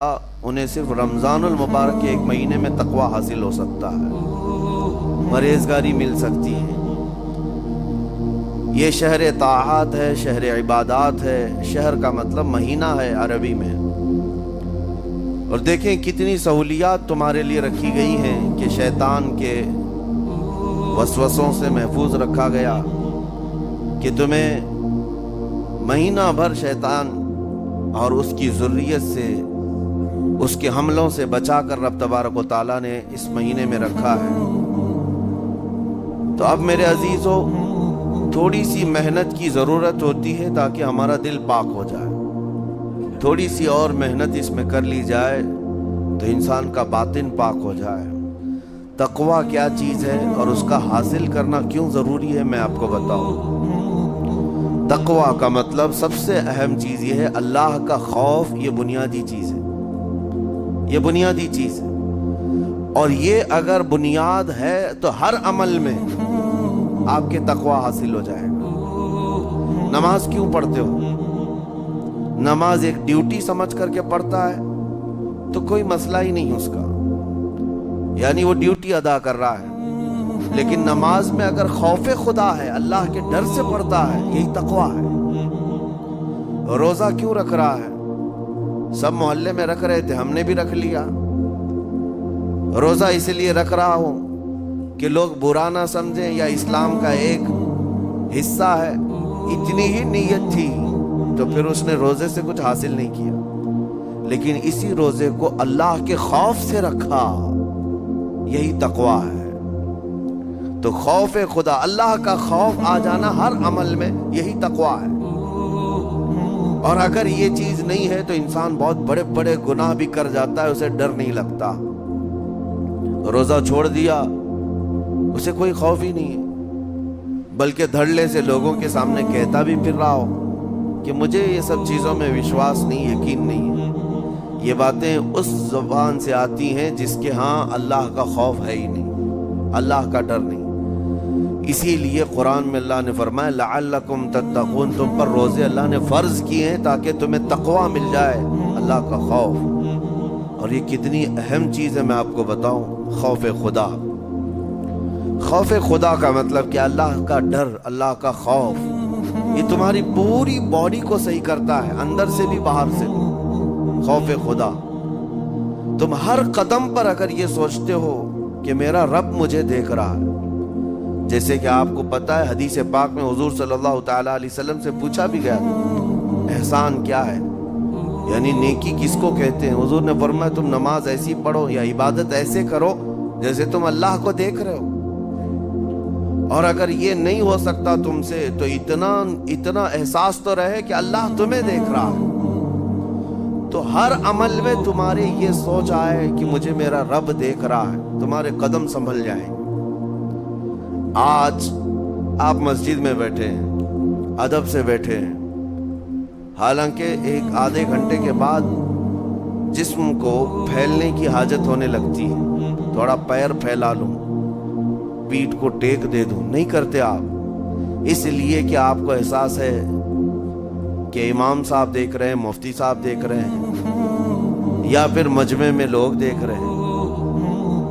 انہیں صرف رمضان المبارک کے ایک مہینے میں تقوی حاصل ہو سکتا ہے، پرہیزگاری مل سکتی ہے۔ یہ شہر طاعات ہے، شہر عبادات ہے۔ شہر کا مطلب مہینہ ہے عربی میں۔ اور دیکھیں کتنی سہولیات تمہارے لیے رکھی گئی ہیں کہ شیطان کے وسوسوں سے محفوظ رکھا گیا، کہ تمہیں مہینہ بھر شیطان اور اس کی ذریت سے، اس کے حملوں سے بچا کر رب تبارک و تعالیٰ نے اس مہینے میں رکھا ہے۔ تو اب میرے عزیزو، تھوڑی سی محنت کی ضرورت ہوتی ہے تاکہ ہمارا دل پاک ہو جائے۔ تھوڑی سی اور محنت اس میں کر لی جائے تو انسان کا باطن پاک ہو جائے۔ تقویٰ کیا چیز ہے اور اس کا حاصل کرنا کیوں ضروری ہے، میں آپ کو بتاؤں۔ تقویٰ کا مطلب سب سے اہم چیز یہ ہے اللہ کا خوف۔ یہ بنیادی چیز ہے، یہ بنیادی چیز ہے۔ اور یہ اگر بنیاد ہے تو ہر عمل میں آپ کے تقویٰ حاصل ہو جائے گا۔ نماز کیوں پڑھتے ہو؟ نماز ایک ڈیوٹی سمجھ کر کے پڑھتا ہے تو کوئی مسئلہ ہی نہیں اس کا، یعنی وہ ڈیوٹی ادا کر رہا ہے۔ لیکن نماز میں اگر خوف خدا ہے، اللہ کے ڈر سے پڑھتا ہے، یہی تقویٰ ہے۔ روزہ کیوں رکھ رہا ہے؟ سب محلے میں رکھ رہے تھے، ہم نے بھی رکھ لیا۔ روزہ اس لیے رکھ رہا ہوں کہ لوگ برا نہ سمجھیں یا اسلام کا ایک حصہ ہے۔ اتنی ہی نیت تھی تو پھر اس نے روزے سے کچھ حاصل نہیں کیا، لیکن اسی روزے کو اللہ کے خوف سے رکھا، یہی تقویٰ ہے۔ تو خوف خدا، اللہ کا خوف آ جانا ہر عمل میں، یہی تقویٰ ہے۔ اور اگر یہ چیز نہیں ہے تو انسان بہت بڑے بڑے گناہ بھی کر جاتا ہے، اسے ڈر نہیں لگتا۔ روزہ چھوڑ دیا، اسے کوئی خوف ہی نہیں ہے، بلکہ دھڑلے سے لوگوں کے سامنے کہتا بھی پھر رہا ہو کہ مجھے یہ سب چیزوں میں وشواس نہیں، یقین نہیں ہے۔ یہ باتیں اس زبان سے آتی ہیں جس کے ہاں اللہ کا خوف ہے ہی نہیں، اللہ کا ڈر نہیں۔ اسی لیے قرآن میں اللہ نے فرمایا لعلکم تتقون، تم پر روزے اللہ نے فرض کیے ہیں تاکہ تمہیں تقویٰ مل جائے، اللہ کا خوف۔ اور یہ کتنی اہم چیز ہے میں آپ کو بتاؤں، خوف خدا۔ خوف خدا کا مطلب کہ اللہ کا ڈر، اللہ کا خوف، یہ تمہاری پوری باڈی کو صحیح کرتا ہے، اندر سے بھی باہر سے بھی۔ خوف خدا، تم ہر قدم پر اگر یہ سوچتے ہو کہ میرا رب مجھے دیکھ رہا ہے، جیسے کہ آپ کو پتہ ہے حدیث پاک میں حضور صلی اللہ تعالیٰ علیہ وسلم سے پوچھا بھی گیا تھا احسان کیا ہے، یعنی نیکی کس کو کہتے ہیں؟ حضور نے فرمایا تم نماز ایسی پڑھو یا عبادت ایسے کرو جیسے تم اللہ کو دیکھ رہے ہو۔ اور اگر یہ نہیں ہو سکتا تم سے تو اتنا احساس تو رہے کہ اللہ تمہیں دیکھ رہا ہے۔ تو ہر عمل میں تمہارے یہ سوچ آئے کہ مجھے میرا رب دیکھ رہا ہے، تمہارے قدم سنبھل جائیں۔ آج آپ مسجد میں بیٹھے ہیں، ادب سے بیٹھے ہیں، حالانکہ ایک آدھے گھنٹے کے بعد جسم کو پھیلنے کی حاجت ہونے لگتی ہے، تھوڑا پیر پھیلا لوں، پیٹھ کو ٹیک دے دوں، نہیں کرتے آپ، اس لیے کہ آپ کو احساس ہے کہ امام صاحب دیکھ رہے ہیں، مفتی صاحب دیکھ رہے ہیں، یا پھر مجمع میں لوگ دیکھ رہے ہیں۔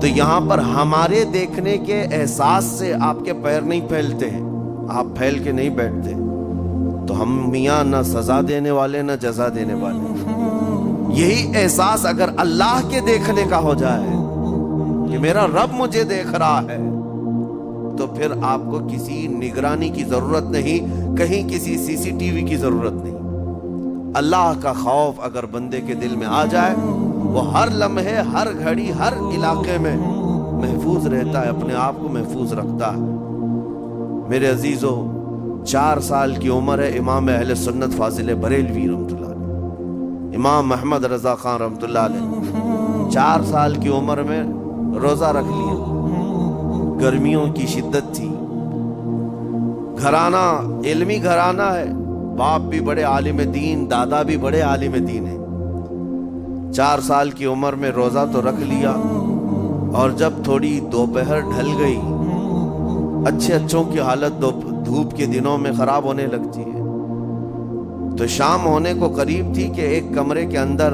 تو یہاں پر ہمارے دیکھنے کے احساس سے آپ کے پیر نہیں پھیلتے ہیں، آپ پھیل کے نہیں بیٹھتے۔ تو ہم میاں نہ سزا دینے والے نہ جزا دینے والے۔ یہی احساس اگر اللہ کے دیکھنے کا ہو جائے کہ میرا رب مجھے دیکھ رہا ہے، تو پھر آپ کو کسی نگرانی کی ضرورت نہیں، کہیں کسی سی سی ٹی وی کی ضرورت نہیں۔ اللہ کا خوف اگر بندے کے دل میں آ جائے، وہ ہر لمحے، ہر گھڑی، ہر علاقے میں محفوظ رہتا ہے، اپنے آپ کو محفوظ رکھتا ہے۔ میرے عزیزو، 4 سال کی عمر ہے امام اہل سنت فاضل بریلوی رحمۃ اللہ علیہ، امام محمد رضا خان رحمۃ اللہ علیہ، 4 سال کی عمر میں روزہ رکھ لیا۔ گرمیوں کی شدت تھی، گھرانہ علمی گھرانہ ہے، باپ بھی بڑے عالم دین، دادا بھی بڑے عالم دین ہیں۔ 4 سال کی عمر میں روزہ تو رکھ لیا، اور جب تھوڑی دوپہر ڈھل گئی، اچھوں کی حالت دھوپ کے دنوں میں خراب ہونے لگتی ہے، تو شام ہونے کو قریب تھی کہ ایک کمرے کے اندر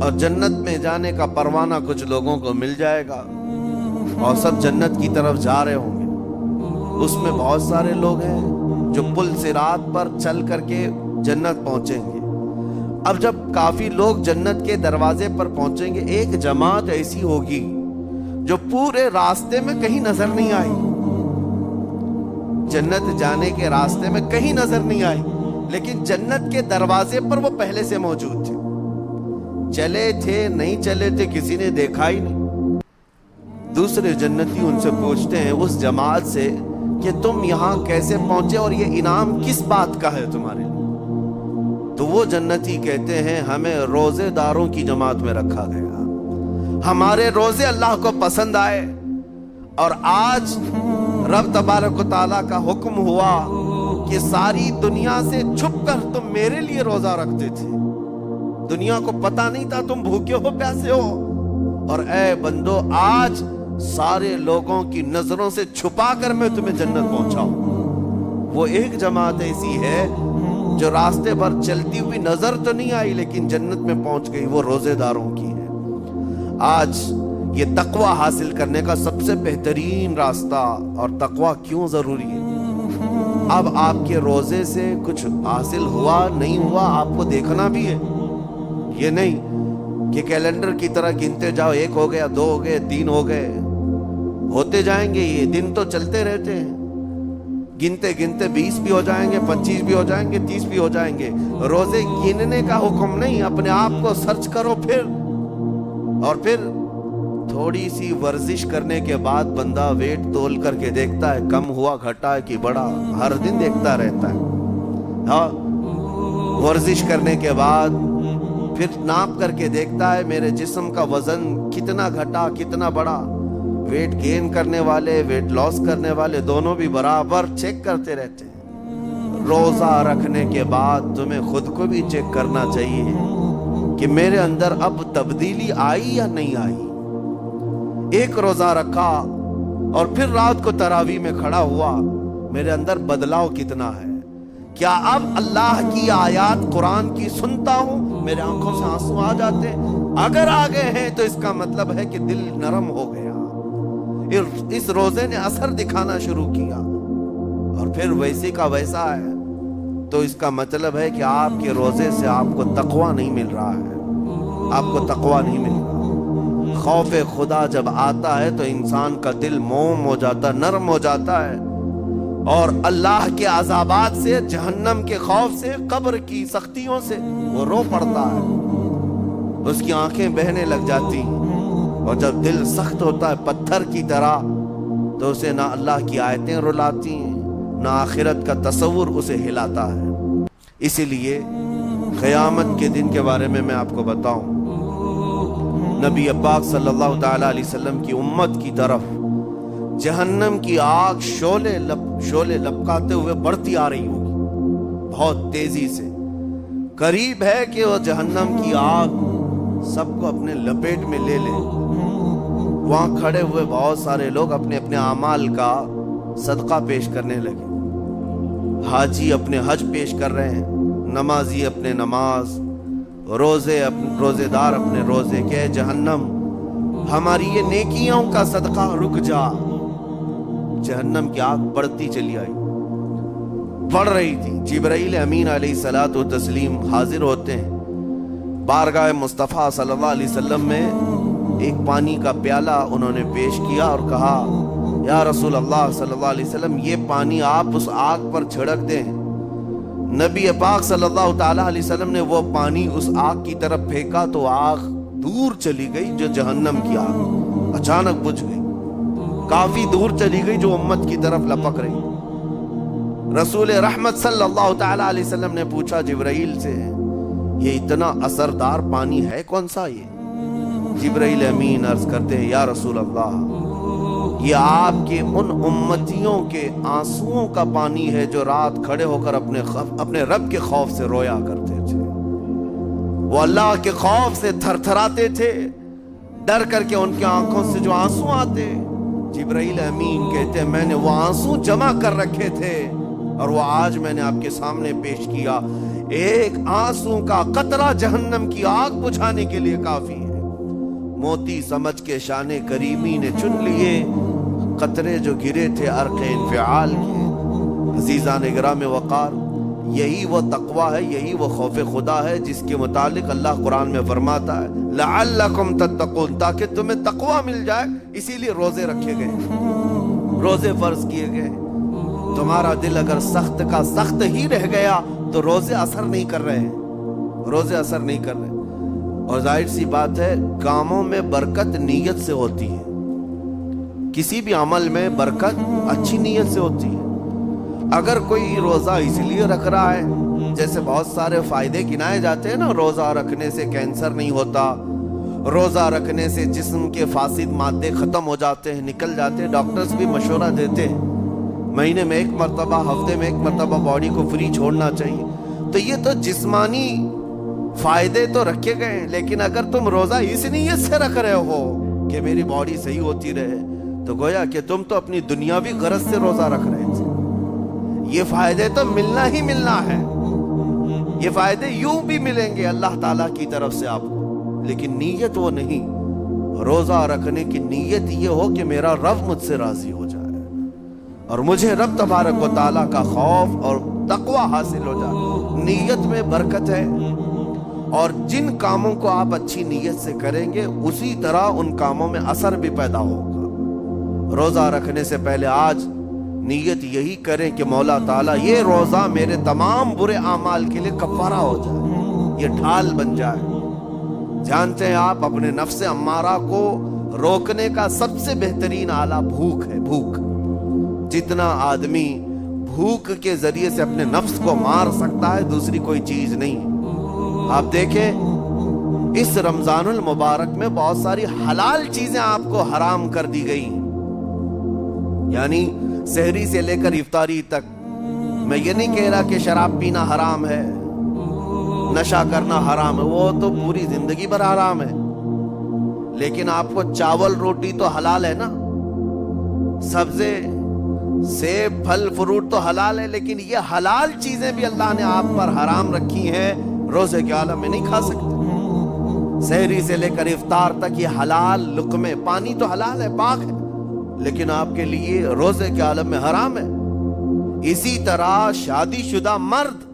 اور جنت میں جانے کا پروانہ کچھ لوگوں کو مل جائے گا اور سب جنت کی طرف جا رہے ہوں گے۔ اس میں بہت سارے لوگ ہیں جو پل صراط پر چل کر کے جنت پہنچیں گے۔ اب جب کافی لوگ جنت کے دروازے پر پہنچیں گے، ایک جماعت ایسی ہوگی جو پورے راستے میں کہیں نظر نہیں آئی، جنت جانے کے راستے میں کہیں نظر نہیں آئی، لیکن جنت کے دروازے پر وہ پہلے سے موجود تھے، چلے تھے نہیں چلے تھے کسی نے دیکھا ہی نہیں۔ دوسرے جنتی ان سے پوچھتے ہیں اس جماعت سے کہ تم یہاں کیسے پہنچے اور یہ انعام کس بات کا ہے تمہارے لیے؟ تو وہ جنتی کہتے ہیں ہمیں روزے داروں کی جماعت میں رکھا گیا، ہمارے روزے اللہ کو پسند آئے، اور آج رب تبارک و تعالیٰ کا حکم ہوا کہ ساری دنیا سے چھپ کر تم میرے لیے روزہ رکھتے تھے، دنیا کو پتا نہیں تھا تم بھوکے ہو پیاسے ہو، اور اے بندو آج سارے لوگوں کی نظروں سے چھپا کر میں تمہیں جنت پہنچاؤں۔ وہ ایک جماعت ایسی ہے جو راستے پر چلتی ہوئی نظر تو نہیں آئی لیکن جنت میں پہنچ گئی، وہ روزے داروں کی ہے۔ آج یہ تقوی حاصل کرنے کا سب سے بہترین راستہ، اور تقوی کیوں ضروری ہے؟ اب آپ کے روزے سے کچھ حاصل ہوا نہیں ہوا آپ کو دیکھنا بھی ہے، یہ نہیں کہ کیلنڈر کی طرح گنتے جاؤ، 1 ہو گیا 2 ہو گئے 3 ہو گئے، ہوتے جائیں گے، یہ دن تو چلتے رہتے ہیں، گنتے گنتے 20 بھی ہو جائیں گے، 25 بھی ہو جائیں گے، 30 بھی ہو جائیں گے۔ روزے گننے کا حکم نہیں، اپنے آپ کو سرچ کرو اور پھر تھوڑی سی ورزش کرنے کے بعد بندہ ویٹ تول کر کے دیکھتا ہے کم ہوا گھٹا ہے کہ بڑا، ہر دن دیکھتا رہتا ہے۔ ہاں، ورزش کرنے کے بعد پھر ناپ کر کے دیکھتا ہے میرے جسم کا وزن کتنا گھٹا کتنا بڑا۔ ویٹ گین کرنے والے ویٹ لاس کرنے والے دونوں بھی برابر چیک کرتے رہتے ہیں۔ روزہ رکھنے کے بعد تمہیں خود کو بھی چیک کرنا چاہیے کہ میرے اندر اب تبدیلی آئی یا نہیں آئی۔ ایک روزہ رکھا اور پھر رات کو تراویح میں کھڑا ہوا، میرے اندر بدلاؤ کتنا ہے؟ کیا اب اللہ کی آیات قرآن کی سنتا ہوں، میرے آنکھوں سے آنسو آ جاتے ہیں؟ اگر آگے ہیں تو اس کا مطلب ہے کہ دل نرم ہو گیا، اس روزے نے اثر دکھانا شروع کیا، اور پھر ویسے کا ویسا ہے، تو اس کا مطلب ہے کہ آپ کے روزے سے آپ کو تقوی نہیں مل رہا ہے، آپ کو تقوی نہیں مل رہا۔ خوف خدا جب آتا ہے تو انسان کا دل موم ہو جاتا، نرم ہو جاتا ہے، اور اللہ کے عذابات سے، جہنم کے خوف سے، قبر کی سختیوں سے وہ رو پڑتا ہے، اس کی آنکھیں بہنے لگ جاتی ہیں، اور جب دل سخت ہوتا ہے پتھر کی طرح تو اسے نہ اللہ کی آیتیں رلاتی ہیں نہ آخرت کا تصور اسے ہلاتا ہے۔ اسی لیے قیامت کے دن کے بارے میں آپ کو بتاؤں، نبی پاک صلی اللہ تعالیٰ علیہ وسلم کی امت کی طرف جہنم کی آگ شعلے لپکاتے ہوئے بڑھتی آ رہی ہوگی بہت تیزی سے، قریب ہے کہ وہ جہنم کی آگ سب کو اپنے لپیٹ میں لے لے۔ وہاں کھڑے ہوئے بہت سارے لوگ اپنے اپنے اعمال کا صدقہ پیش کرنے لگے، حاجی اپنے حج پیش کر رہے ہیں، نمازی اپنے نماز، روزے دار اپنے روزے، کہ جہنم ہماری یہ نیکیوں کا صدقہ رک جا۔ جہنم کی آگ بڑھتی چلی آئی، بڑھ رہی تھی۔ جبرائیل امین علیہ الصلوۃ والتسلیم حاضر ہوتے ہیں بارگاہ مصطفیٰ صلی اللہ علیہ وسلم میں، ایک پانی کا پیالہ انہوں نے پیش کیا اور کہا یا رسول اللہ صلی اللہ علیہ وسلم یہ پانی آپ اس آگ پر چھڑک دیں۔ نبی پاک صلی اللہ تعالیٰ علیہ وسلم نے وہ پانی اس آگ کی طرف پھینکا تو آگ دور چلی گئی، جو جہنم کی آگ اچانک بجھ گئی، کافی دور چلی گئی جو امت کی طرف لپک رہی۔ رسول رحمت صلی اللہ تعالیٰ علیہ وسلم نے پوچھا جبرائیل سے یہ اتنا اثردار پانی ہے کون سا؟ یہ جبرائیل امین عرض کرتے ہیں یا رسول اللہ یہ آپ کے ان امتیوں کے آنسوؤں کا پانی ہے جو رات کھڑے ہو کر اپنے رب کے خوف سے رویا کرتے تھے، وہ اللہ کے خوف سے تھر تھراتے تھے، ڈر کر کے ان کی آنکھوں سے جو آنسو آتے۔ جبرائیل امین کہتے ہیں میں نے وہ آنسو جمع کر رکھے تھے اور وہ آج میں نے آپ کے سامنے پیش کیا۔ ایک آنسو کا قطرہ جہنم کی آگ بجھانے کے لیے کافی ہے۔ موتی سمجھ کے شان کریمی نے چن لیے قطرے جو گرے تھے عرق انفعال کے۔ عزیزان گرام وقار، یہی وہ تقوی ہے، یہی وہ خوف خدا ہے جس کے متعلق اللہ قرآن میں فرماتا ہے لعلکم تتقون، تاکہ تمہیں تقوی مل جائے، اسی لیے روزے رکھے گئے، روزے فرض کیے گئے۔ تمہارا دل اگر سخت کا سخت ہی رہ گیا تو روزے اثر نہیں کر رہے ہیں، روزے اثر نہیں کر رہے۔ اور ظاہر سی بات ہے کاموں میں برکت نیت سے ہوتی ہے، کسی بھی عمل میں برکت اچھی نیت سے ہوتی ہے۔ اگر کوئی روزہ اس لیے رکھ رہا ہے، جیسے بہت سارے فائدے گنائے جاتے ہیں نا، روزہ رکھنے سے کینسر نہیں ہوتا، روزہ رکھنے سے جسم کے فاسد مادے ختم ہو جاتے ہیں، نکل جاتے ہیں، ڈاکٹرز بھی مشورہ دیتے ہیں مہینے میں ایک مرتبہ، ہفتے میں ایک مرتبہ باڈی کو فری چھوڑنا چاہیے۔ تو یہ تو جسمانی فائدے تو رکھے گئے ہیں، لیکن اگر تم روزہ اس نیت سے رکھ رہے ہو کہ میری باڈی صحیح ہوتی رہے، تو گویا کہ تم تو اپنی دنیاوی غرض سے روزہ رکھ رہے تھے۔ یہ فائدے تو ملنا ہی ملنا ہے، یہ فائدے یوں بھی ملیں گے اللہ تعالیٰ کی طرف سے آپ کو، لیکن نیت وہ نہیں۔ روزہ رکھنے کی نیت یہ ہو کہ میرا رب مجھ سے راضی ہو جائے اور مجھے رب تبارک و تعالیٰ کا خوف اور تقوی حاصل ہو جائے۔ نیت میں برکت ہے، اور جن کاموں کو آپ اچھی نیت سے کریں گے اسی طرح ان کاموں میں اثر بھی پیدا ہوگا۔ روزہ رکھنے سے پہلے آج نیت یہی کریں کہ مولا تعالیٰ یہ روزہ میرے تمام برے اعمال کے لیے کفارہ ہو جائے، یہ ڈھال بن جائے۔ جانتے ہیں آپ اپنے نفس امارہ کو روکنے کا سب سے بہترین آلہ بھوک ہے، بھوک۔ جتنا آدمی بھوک کے ذریعے سے اپنے نفس کو مار سکتا ہے دوسری کوئی چیز نہیں۔ آپ دیکھیں اس رمضان المبارک میں بہت ساری حلال چیزیں آپ کو حرام کر دی گئی، یعنی سحری سے لے کر افطاری تک۔ میں یہ نہیں کہہ رہا کہ شراب پینا حرام ہے، نشہ کرنا حرام ہے، وہ تو پوری زندگی بھر حرام ہے، لیکن آپ کو چاول روٹی تو حلال ہے نا، سبزے سیب پھل فروٹ تو حلال ہے، لیکن یہ حلال چیزیں بھی اللہ نے آپ پر حرام رکھی ہیں، روزے کے عالم میں نہیں کھا سکتے۔ سحری سے لے کر افطار تک یہ حلال لقمے، پانی تو حلال ہے، پاک ہے، لیکن آپ کے لیے روزے کے عالم میں حرام ہے۔ اسی طرح شادی شدہ مرد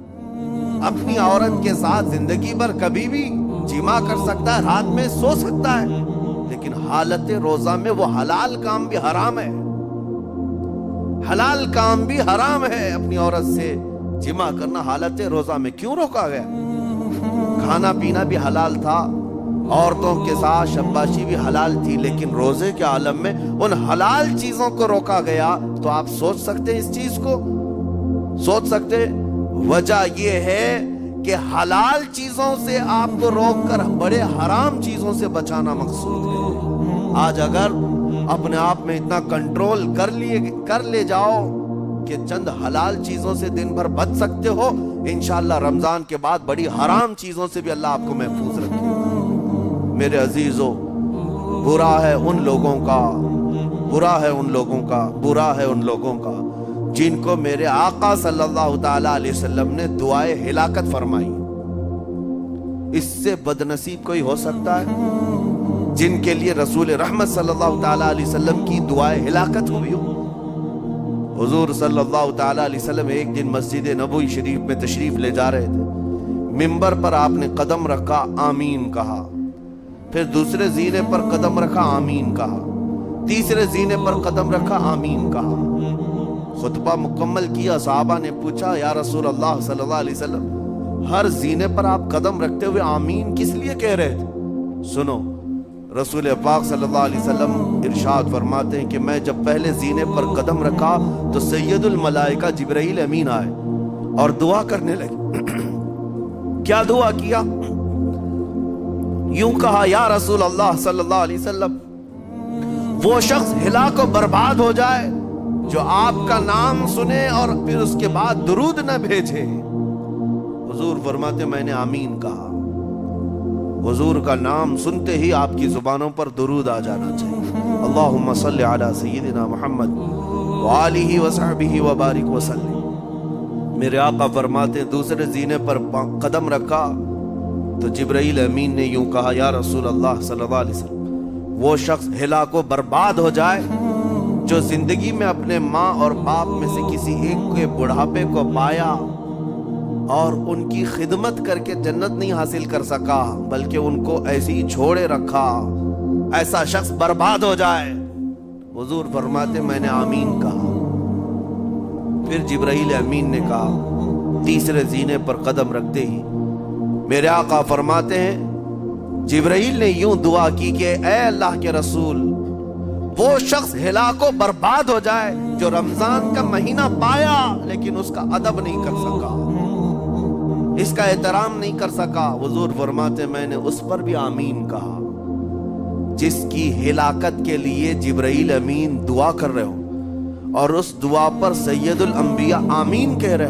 اپنی عورت کے ساتھ زندگی بھر کبھی بھی جمع کر سکتا ہے، رات میں سو سکتا ہے، لیکن حالت روزہ میں وہ حلال کام بھی حرام ہے، حلال کام بھی حرام ہے۔ اپنی عورت سے جمع کرنا حالت روزہ میں کیوں روکا گیا؟ کھانا پینا بھی حلال تھا، عورتوں کے ساتھ شباشی بھی حلال تھی، لیکن روزے کے عالم میں ان حلال چیزوں کو روکا گیا۔ تو آپ سوچ سکتے ہیں اس چیز کو، سوچ سکتے وجہ یہ ہے کہ حلال چیزوں سے آپ کو روک کر بڑے حرام چیزوں سے بچانا مقصود ہے۔ آج اگر اپنے آپ میں اتنا کنٹرول کر لے جاؤ کہ چند حلال چیزوں سے دن بھر بچ سکتے ہو، انشاءاللہ رمضان کے بعد بڑی حرام چیزوں سے بھی اللہ آپ کو محفوظ رکھے گا۔ میرے عزیزو، برا ہے ان لوگوں کا، برا ہے ان لوگوں کا، برا ہے ان لوگوں کا جن کو میرے آقا صلی اللہ تعالی علیہ وسلم نے دعائے ہلاکت فرمائی۔ اس سے بدنصیب کوئی ہو سکتا ہے جن کے لیے رسول رحمت صلی اللہ تعالی علیہ وسلم کی دعائے ہلاکت ہوئی ہو؟ حضور صلی اللہ تعالی علیہ وسلم ایک دن مسجد نبوی شریف میں تشریف لے جا رہے تھے، منبر پر آپ نے قدم رکھا، آمین کہا، پھر دوسرے زینے پر قدم رکھا، آمین کہا، تیسرے زینے پر قدم رکھا، آمین کہا۔ خطبہ مکمل کیا، صحابہ نے پوچھا یا رسول اللہ صلی اللہ علیہ وسلم ہر زینے پر آپ قدم رکھتے ہوئے آمین کس لیے کہہ رہے تھے؟ سنو، رسول پاک صلی اللہ علیہ وسلم ارشاد فرماتے ہیں کہ میں جب پہلے زینے پر قدم رکھا تو سید الملائکہ جبرائیل امین آئے اور دعا کرنے لگے۔ کیا دعا کیا؟ یوں کہا، یا رسول اللہ صلی اللہ علیہ وسلم وہ شخص ہلاک و برباد ہو جائے جو آپ کا نام سنے اور پھر اس کے بعد درود نہ بھیجے۔ حضور فرماتے میں نے آمین کہا۔ حضور کا نام سنتے ہی آپ کی زبانوں پر درود آ جانا چاہیے۔ اللہم صلی علی سیدنا محمد وآلہ وصحبہ وبارک وسلم۔ میرے آقا فرماتے ہیں دوسرے زینے پر قدم رکھا تو جبرائیل امین نے یوں کہا یا رسول اللہ صلی اللہ علیہ وسلم وہ شخص ہلاک و برباد ہو جائے جو زندگی میں اپنے ماں اور باپ میں سے کسی ایک کے بڑھاپے کو پایا اور ان کی خدمت کر کے جنت نہیں حاصل کر سکا بلکہ ان کو ایسے ہی چھوڑے رکھا، ایسا شخص برباد ہو جائے۔ حضور فرماتے میں نے آمین کہا۔ پھر جبرائیل امین نے کہا تیسرے زینے پر قدم رکھتے ہی میرے آقا فرماتے ہیں جبرائیل نے یوں دعا کی کہ اے اللہ کے رسول وہ شخص ہلاک و برباد ہو جائے جو رمضان کا مہینہ پایا لیکن اس کا ادب نہیں کر سکا، اس کا احترام نہیں کر سکا۔ حضور فرماتے میں نے اس پر بھی آمین کہا۔ جس کی ہلاکت کے لیے جبرائیل امین دعا کر رہے ہو اور اس دعا پر سید الانبیاء آمین کہہ رہے